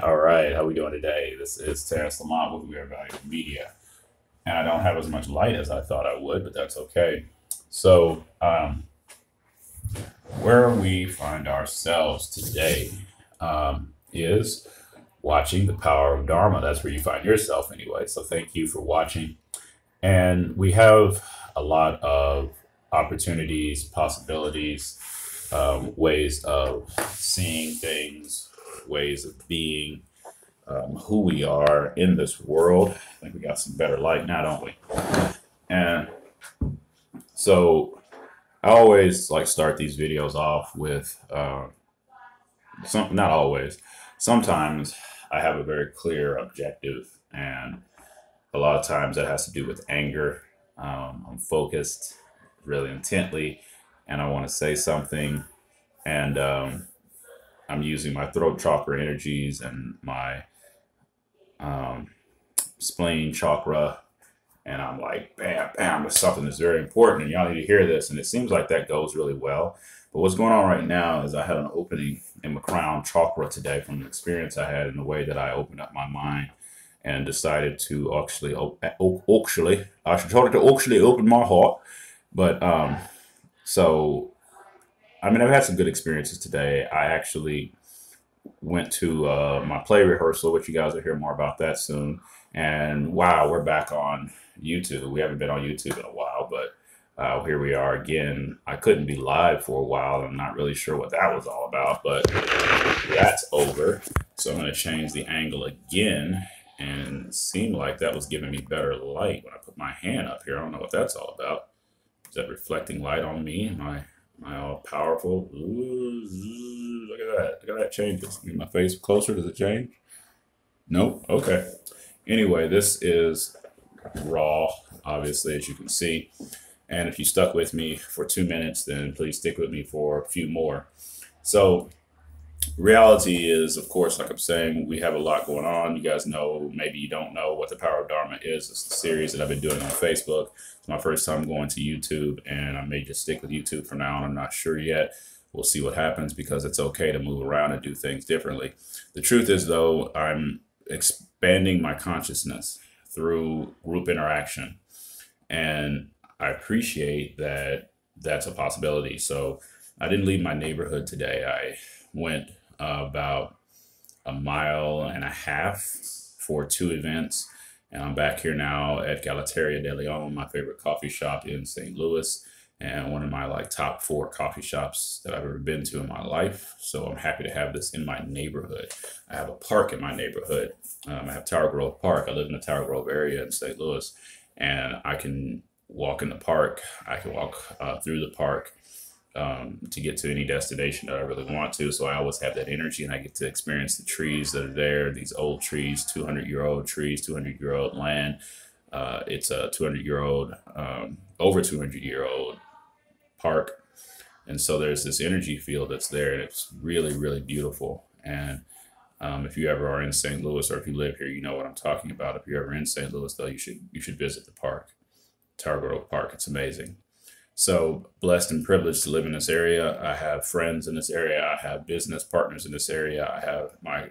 All right, how we doing today? This is Terrence Lamont with We Are Value Media, and I don't have as much light as I thought I would, but that's okay. So, where we find ourselves today is watching the power of Dharma. That's where you find yourself, anyway. So, thank you for watching. And we have a lot of opportunities, possibilities, ways of seeing things, ways of being, who we are in this world. I think we got some better light now, don't we? And so I always like start these videos off with not always. Sometimes I have a very clear objective, and a lot of times that has to do with anger. I'm focused really intently, and I want to say something, and I'm using my throat chakra energies and my um, spleen chakra, and I'm like, bam, bam, there's something that's very important, and y'all need to hear this. And it seems like that goes really well. But what's going on right now is I had an opening in my crown chakra today from the experience I had in the way that I opened up my mind and decided to actually, I should tell it to actually open my heart. But so, I mean, I've had some good experiences today. I actually went to my play rehearsal, which you guys will hear more about that soon. And wow, we're back on YouTube. We haven't been on YouTube in a while, but here we are again. I couldn't be live for a while. I'm not really sure what that was all about, but that's over. So I'm going to change the angle again. And it seemed like that was giving me better light when I put my hand up here. I don't know what that's all about. Is that reflecting light on me? Am I all powerful? Ooh, look at that. Look at that changes. Get my face closer. Does it change? Nope. Okay. Anyway, this is raw, obviously, as you can see. And if you stuck with me for 2 minutes, then please stick with me for a few more. So reality is, of course, like I'm saying, we have a lot going on. You guys know, maybe you don't know what the power of Dharma is. It's a series that I've been doing on Facebook. It's my first time going to YouTube, and I may just stick with YouTube for now. And I'm not sure yet. We'll see what happens, because it's okay to move around and do things differently. The truth is, though, I'm expanding my consciousness through group interaction, and I appreciate that that's a possibility. So I didn't leave my neighborhood today. I went about a mile and a half for 2 events, and I'm back here now at Galateria de Leon, my favorite coffee shop in St. Louis, and one of my top 4 coffee shops that I've ever been to in my life. So I'm happy to have this in my neighborhood. I have a park in my neighborhood. I have Tower Grove Park. I live in the Tower Grove area in St. Louis, and I can walk in the park. I can walk through the park to get to any destination that I really want to. So I always have that energy, and I get to experience the trees that are there, these old trees, 200-year-old trees, 200-year-old land. It's a 200-year-old, over 200-year-old park. And so there's this energy field that's there, and it's really, really beautiful. And if you ever are in St. Louis, or if you live here, you know what I'm talking about. If you're ever in St. Louis, though, you should visit the park, Tower Grove Park. It's amazing. So blessed and privileged to live in this area. I have friends in this area. I have business partners in this area. I have my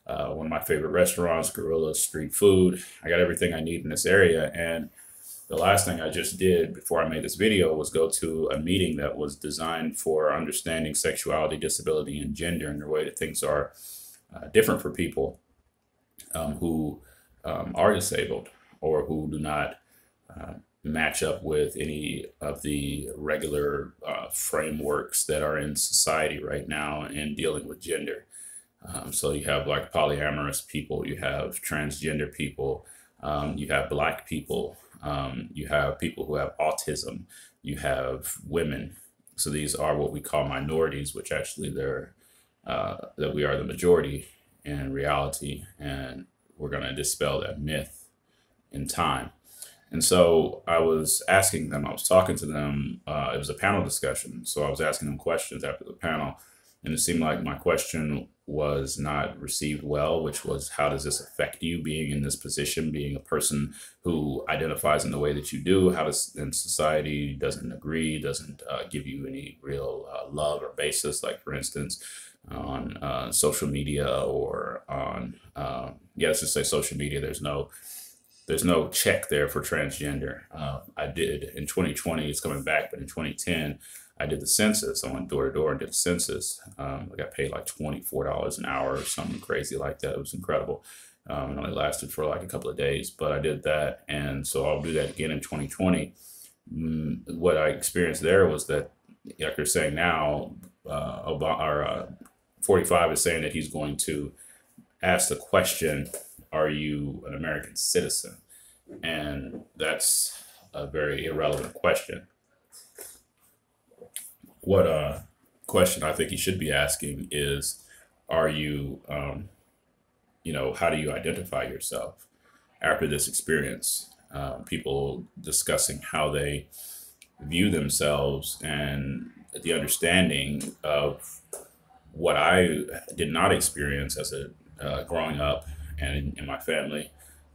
one of my favorite restaurants, Gorilla Street Food. I got everything I need in this area. And the last thing I just did before I made this video was go to a meeting that was designed for understanding sexuality, disability, and gender, and the way that things are different for people who are disabled, or who do not match up with any of the regular frameworks that are in society right now in dealing with gender. So you have polyamorous people, you have transgender people, you have Black people, you have people who have autism, you have women. So these are what we call minorities, which actually that we are the majority in reality, and we're going to dispel that myth in time. And so I was asking them, I was talking to them, it was a panel discussion. So I was asking them questions after the panel, and it seemed like my question was not received well, which was, how does this affect you being in this position, being a person who identifies in the way that you do? How does, and society doesn't agree, doesn't give you any real love or basis, like for instance, on social media or on yeah, let's just say social media. There's no check there for transgender. I did in 2020. It's coming back, but in 2010, I did the census. I went door to door and did the census. I got paid like $24 an hour or something crazy like that. It was incredible. It only lasted for like a couple of days, but I did that, and so I'll do that again in 2020. What I experienced there was that, like you're saying now, Obama, or 45 is saying that he's going to ask the question, are you an American citizen? And that's a very irrelevant question. What question I think he should be asking is, are you, how do you identify yourself after this experience? People discussing how they view themselves and the understanding of what I did not experience as a growing up, and in my family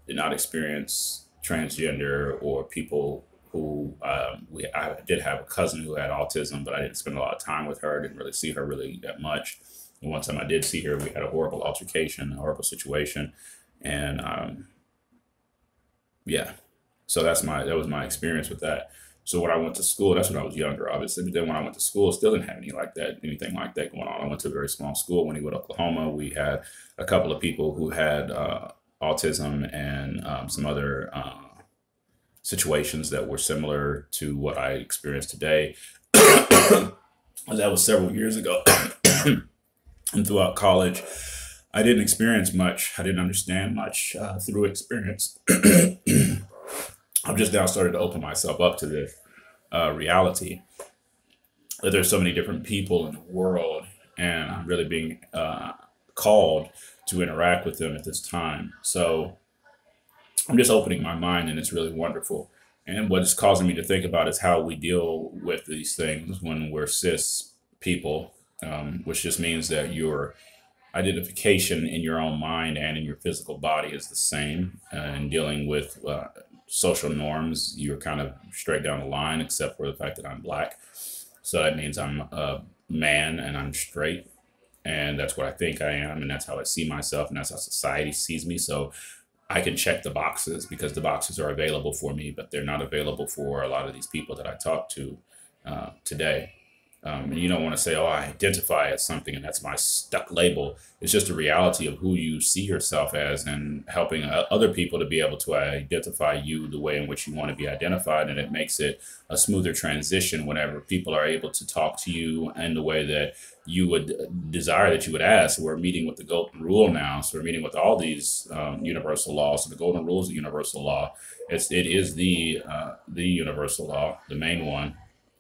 did not experience transgender, or people who I did have a cousin who had autism, but I didn't spend a lot of time with her. I didn't really see her really that much. And one time I did see her, we had a horrible altercation, a horrible situation, and yeah. So that was my experience with that. So when I went to school, that's when I was younger, obviously. But then when I went to school, still didn't have anything like that going on. I went to a very small school, Wynnewood, Oklahoma. We had a couple of people who had autism and some other situations that were similar to what I experienced today. That was several years ago. And throughout college, I didn't experience much. I didn't understand much through experience. I've just now started to open myself up to this reality that there's so many different people in the world, and I'm really being called to interact with them at this time. So I'm just opening my mind, and it's really wonderful. And what it's causing me to think about is how we deal with these things when we're cis people, which just means that your identification in your own mind and in your physical body is the same. And dealing with social norms, you're kind of straight down the line, except for the fact that I'm Black. So that means I'm a man and I'm straight. And that's what I think I am. And that's how I see myself. And that's how society sees me. So I can check the boxes because the boxes are available for me, but they're not available for a lot of these people that I talk to today. And you don't want to say, oh, I identify as something and that's my stuck label. It's just a reality of who you see yourself as, and helping other people to be able to identify you the way in which you want to be identified. And it makes it a smoother transition whenever people are able to talk to you in the way that you would desire that you would ask. We're meeting with the golden rule now. So we're meeting with all these universal laws. So the golden rule is the universal law. It is the universal law, the main one.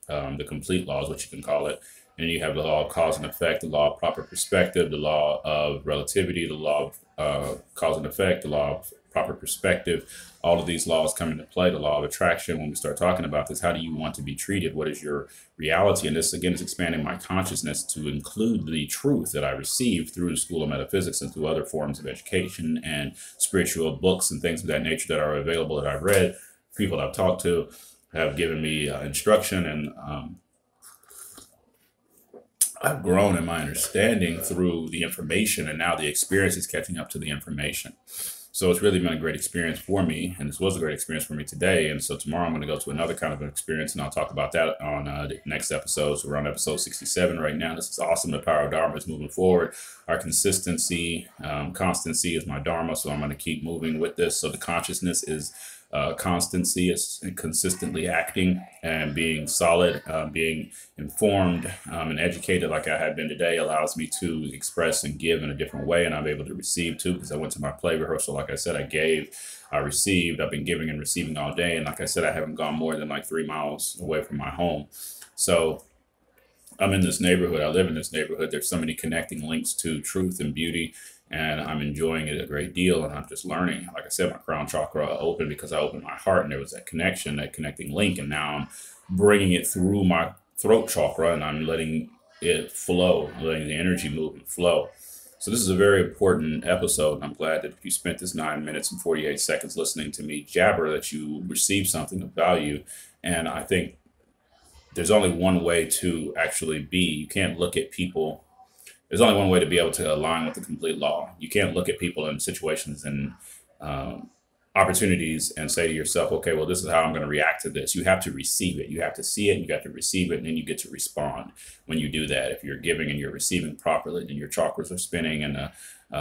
The complete law is what you can call it. And you have the law of cause and effect, the law of proper perspective, the law of relativity, the law of cause and effect, the law of proper perspective. All of these laws come into play, the law of attraction. When we start talking about this, how do you want to be treated? What is your reality? And this, again, is expanding my consciousness to include the truth that I received through the School of Metaphysics and through other forms of education and spiritual books and things of that nature that are available that I've read, people I've talked to have given me instruction, and I've grown in my understanding through the information, and now the experience is catching up to the information. So it's really been a great experience for me, and this was a great experience for me today. And so tomorrow I'm going to go to another kind of an experience, and I'll talk about that on the next episode. So we're on episode 67 right now. This is awesome. The power of Dharma is moving forward. Our consistency, constancy is my Dharma, so I'm going to keep moving with this. So the consciousness is constancy, is consistently acting and being solid, being informed and educated like I have been today allows me to express and give in a different way, and I'm able to receive too, because I went to my play rehearsal. Like I said, I gave, I received, I've been giving and receiving all day, and like I said, I haven't gone more than like 3 miles away from my home. So I'm in this neighborhood, I live in this neighborhood. There's so many connecting links to truth and beauty, and I'm enjoying it a great deal. And I'm just learning. Like I said, my crown chakra opened because I opened my heart, and there was that connection, that connecting link. And now I'm bringing it through my throat chakra, and I'm letting it flow, letting the energy move and flow. So this is a very important episode. And I'm glad that if you spent this 9 minutes and 48 seconds listening to me jabber, that you received something of value. And I think there's only one way to actually be. You can't look at people there's only one way to be able to align with the complete law. You can't look at people and situations and um, opportunities and say to yourself, okay, well, this is how I'm going to react to this. You have to receive it. You have to see it. You got to receive it. And then you get to respond when you do that. If you're giving and you're receiving properly, then your chakras are spinning in a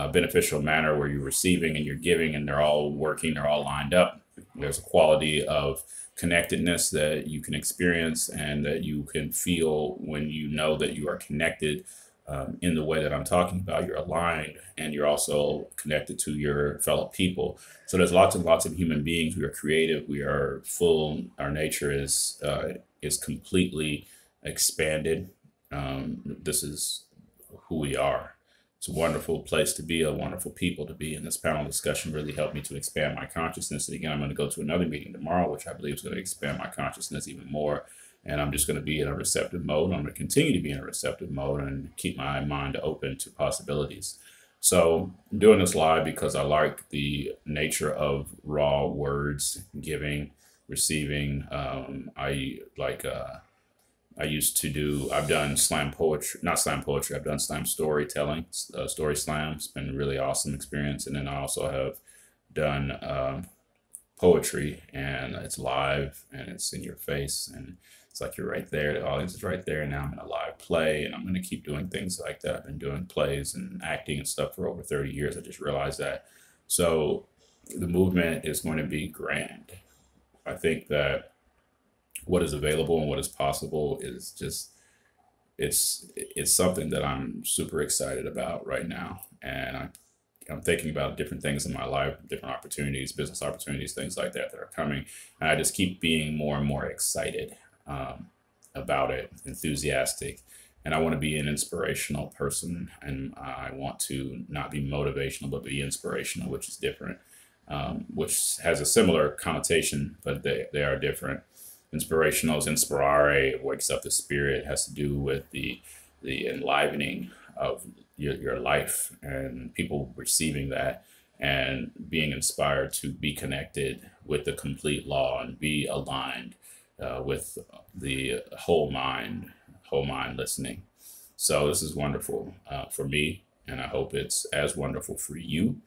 beneficial manner where you're receiving and you're giving and they're all working, they're all lined up. There's a quality of connectedness that you can experience and that you can feel when you know that you are connected in the way that I'm talking about. You're aligned and you're also connected to your fellow people. So there's lots and lots of human beings. We are creative. We are full. Our nature is completely expanded. This is who we are. It's a wonderful place to be, a wonderful people to be. And this panel discussion really helped me to expand my consciousness. And again, I'm going to go to another meeting tomorrow, which I believe is going to expand my consciousness even more. And I'm just going to be in a receptive mode. I'm going to continue to be in a receptive mode and keep my mind open to possibilities. So I'm doing this live because I like the nature of raw words, giving, receiving. I've done slam poetry, not slam poetry, I've done slam storytelling, story slam. It's been a really awesome experience. And then I also have done poetry, and it's live and it's in your face. And it's like you're right there. The audience is right there. Now I'm in a live play, and I'm going to keep doing things like that. I've been doing plays and acting and stuff for over 30 years. I just realized that. So the movement is going to be grand. I think that what is available and what is possible is just, it's something that I'm super excited about right now. And I'm thinking about different things in my life, different opportunities, business opportunities, things like that that are coming. And I just keep being more and more excited about it, enthusiastic. And I want to be an inspirational person. And I want to not be motivational, but be inspirational, which is different, which has a similar connotation, but they are different. Inspirational is inspirare, wakes up the spirit, has to do with the enlivening of your life and people receiving that and being inspired to be connected with the complete law and be aligned with the whole mind listening. So this is wonderful for me, and I hope it's as wonderful for you.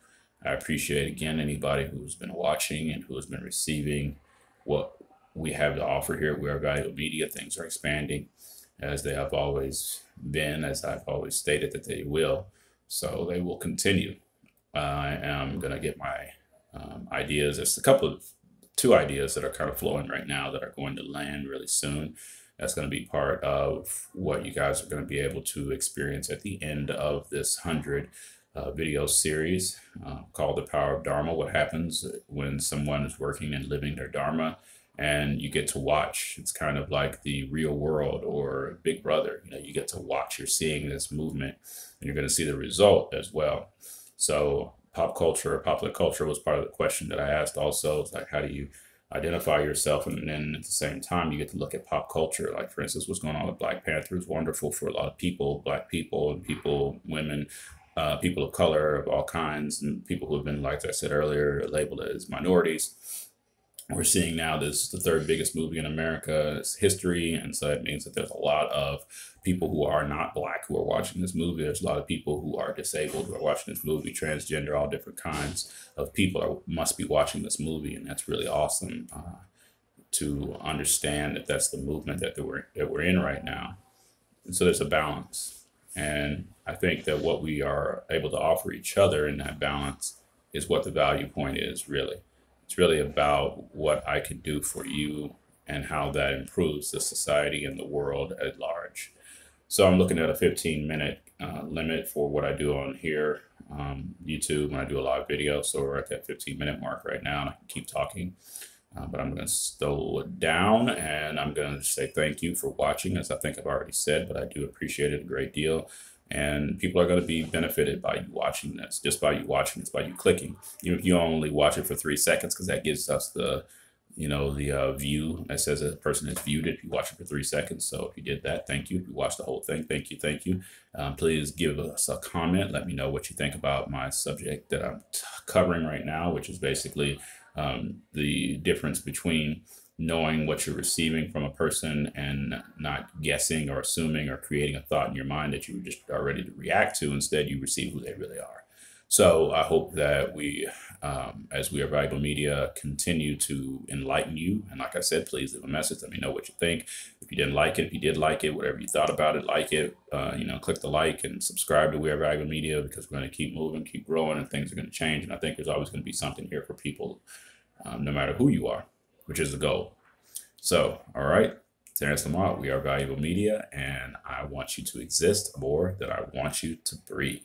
I appreciate, again, anybody who's been watching and who has been receiving what we have to offer here. We are Valuable Media. Things are expanding as they have always been, as I've always stated that they will. So they will continue. I am going to get my ideas. There's two ideas that are kind of flowing right now that are going to land really soon. That's going to be part of what you guys are going to be able to experience at the end of this 100 video series called The Power of Dharma. What happens when someone is working and living their Dharma, and you get to watch. It's kind of like the real world or Big Brother. You know, you get to watch. You're seeing this movement, and you're going to see the result as well. So popular culture was part of the question that I asked also. It's like, how do you identify yourself? And then at the same time, you get to look at pop culture. Like, for instance, what's going on with Black Panther is wonderful for a lot of people, Black people and people, women, people of color of all kinds, and people who have been, like I said earlier, labeled as minorities. We're seeing now this is the third biggest movie in America's history. And so it means that there's a lot of people who are not Black who are watching this movie. There's a lot of people who are disabled who are watching this movie, transgender, all different kinds of people must be watching this movie. And that's really awesome to understand that that's the movement that we're in right now. And so there's a balance. And I think that what we are able to offer each other in that balance is what the value point is, really. It's really about what I can do for you and how that improves the society and the world at large. So I'm looking at a 15-minute limit for what I do on here, YouTube, when I do a live video. So we're at that 15-minute mark right now, and I can keep talking. But I'm going to slow it down, and I'm going to say thank you for watching, as I think I've already said, but I do appreciate it a great deal. And people are going to be benefited by you watching this, just by you watching this, by you clicking. Even if you only watch it for 3 seconds, because that gives us the view that says a person has viewed it. If you watch it for 3 seconds, so if you did that, thank you. If you watched the whole thing, thank you. Please give us a comment. Let me know what you think about my subject that I'm covering right now, which is basically the difference between knowing what you're receiving from a person and not guessing or assuming or creating a thought in your mind that you just are ready to react to. Instead, you receive who they really are. So I hope that we, as we are Valuable Media, continue to enlighten you. And like I said, please leave a message. Let me know what you think. If you didn't like it, if you did like it, whatever you thought about it, like it, click the like and subscribe to We Are Valuable Media, because we're going to keep moving, keep growing, and things are going to change. And I think there's always going to be something here for people, no matter who you are, which is the goal. So, all right, Terrence Lamont, We Are Valuable Media, and I want you to exist more than I want you to breathe.